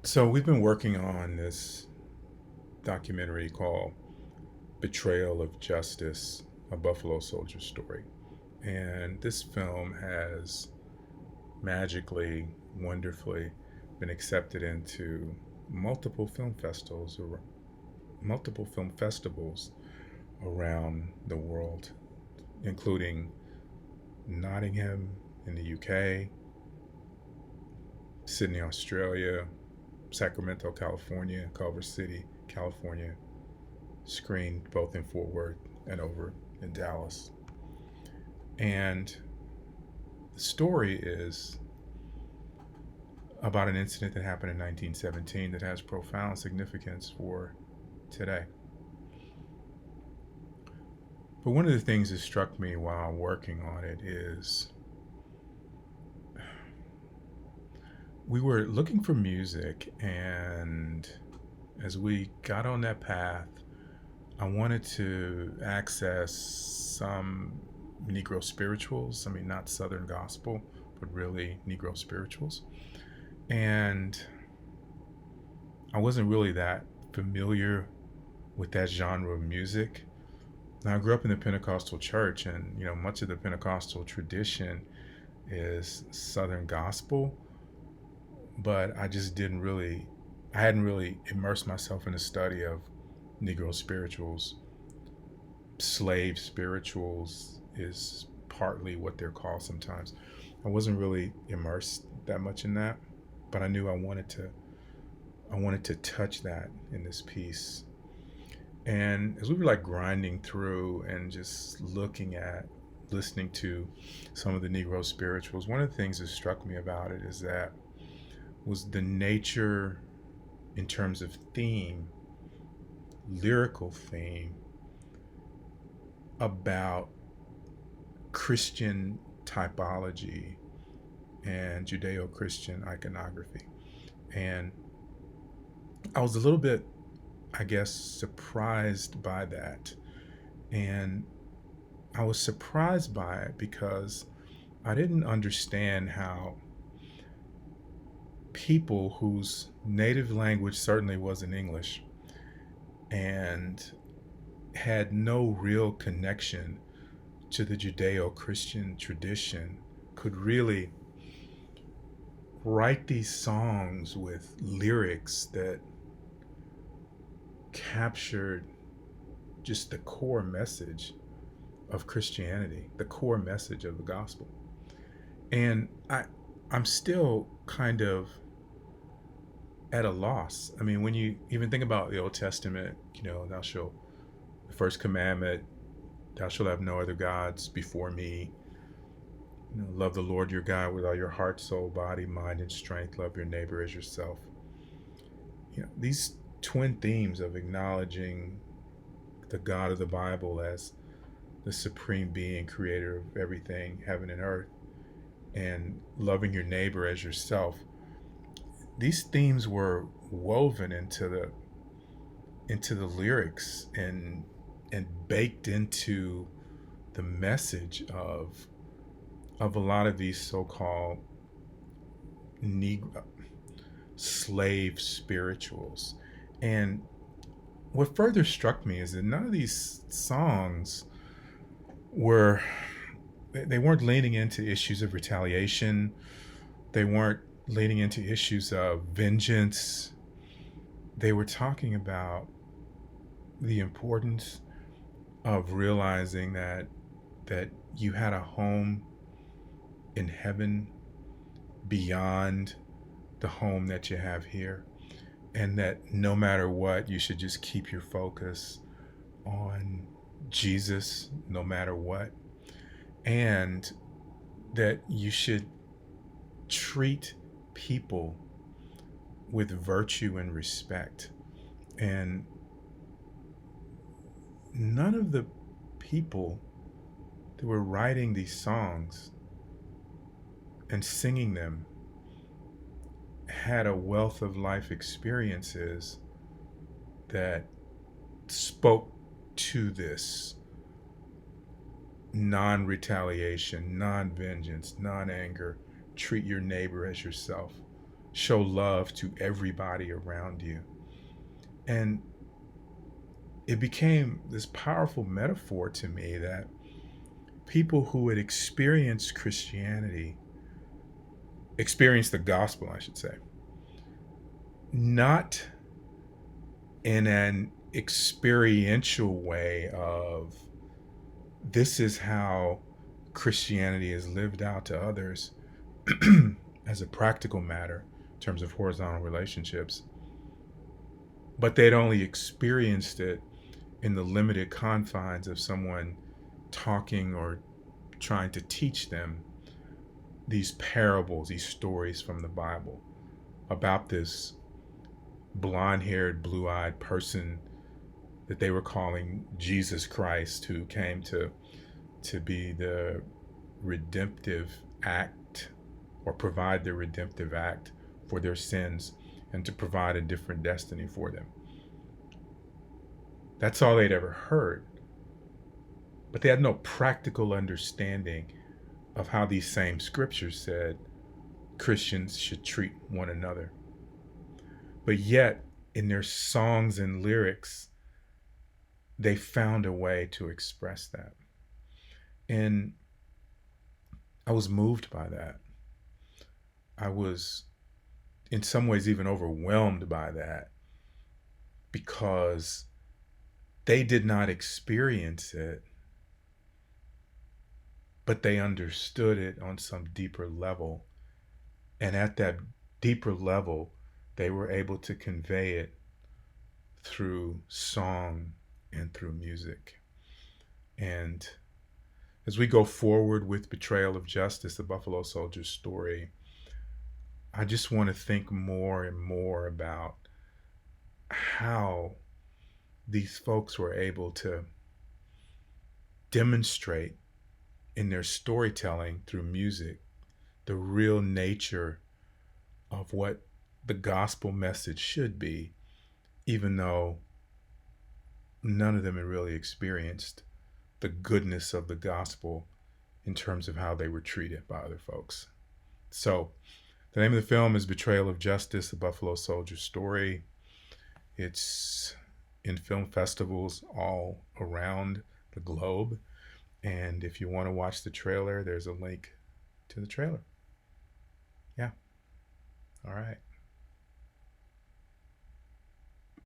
So we've been working on this documentary called Betrayal of Justice, a Buffalo Soldier story. And this film has magically, wonderfully been accepted into multiple film festivals or multiple film festivals around the world, including Nottingham in the UK, Sydney, Australia, Sacramento, California, Culver City, California, screened both in Fort Worth and over in Dallas. And the story is about an incident that happened in 1917 that has profound significance for today. But one of the things that struck me while working on it is we were looking for music, and as we got on that path, I wanted to access some Negro spirituals. I mean, not Southern gospel, but really Negro spirituals. And I wasn't really that familiar with that genre of music. Now, I grew up in the Pentecostal church, and much of the Pentecostal tradition is Southern gospel, but I hadn't really immersed myself in the study of Negro spirituals. Slave spirituals is partly what they're called sometimes. I wasn't really immersed that much in that, but I knew I wanted to touch that in this piece. And as we were like grinding through and just listening to some of the Negro spirituals, one of the things that struck me about it is that was the nature in terms of theme, lyrical theme about Christian typology and Judeo Christian iconography. And I was a little bit, I guess, surprised by that. And I was surprised by it because I didn't understand how people whose native language certainly wasn't English and had no real connection to the Judeo Christian tradition could really write these songs with lyrics that captured just the core message of Christianity, the core message of the gospel. And I'm still kind of at a loss. I mean, when you even think about the Old Testament, thou shalt, the first commandment, thou shalt have no other gods before me. Love the Lord your God with all your heart, soul, body, mind, and strength. Love your neighbor as yourself. These twin themes of acknowledging the God of the Bible as the supreme being, creator of everything, heaven and earth, and loving your neighbor as yourself. These themes were woven into the lyrics and baked into the message of a lot of these so-called Negro, slave spirituals. And what further struck me is that none of these songs were they weren't leaning into issues of retaliation. They weren't leaning into issues of vengeance. They were talking about the importance of realizing that you had a home in heaven beyond the home that you have here, and that no matter what, you should just keep your focus on Jesus no matter what, and that you should treat people with virtue and respect. And none of the people that were writing these songs and singing them had a wealth of life experiences that spoke to this non retaliation, non vengeance, non anger, treat your neighbor as yourself show love to everybody around you. And it became this powerful metaphor to me that people who had experienced Christianity, experienced the gospel, I should say, not in an experiential way of this is how Christianity is lived out to others as a practical matter in terms of horizontal relationships, but they'd only experienced it in the limited confines of someone talking or trying to teach them these parables, these stories from the Bible about this blonde haired, blue eyed person that they were calling Jesus Christ, who came to be the redemptive act or provide the redemptive act for their sins and to provide a different destiny for them. That's all they'd ever heard. But they had no practical understanding of how these same scriptures said Christians should treat one another. But yet, in their songs and lyrics, they found a way to express that. And I was moved by that. I was, in some ways, even overwhelmed by that because they did not experience it, but they understood it on some deeper level. And at that deeper level, they were able to convey it through song and through music. And as we go forward with Betrayal of Justice, the Buffalo Soldier's story, I just want to think more and more about how these folks were able to demonstrate in their storytelling through music the real nature of what the gospel message should be, even though none of them had really experienced the goodness of the gospel in terms of how they were treated by other folks. So, the name of the film is Betrayal of Justice, the Buffalo Soldier Story. It's in film festivals all around the globe. And if you want to watch the trailer, there's a link to the trailer. Yeah. All right.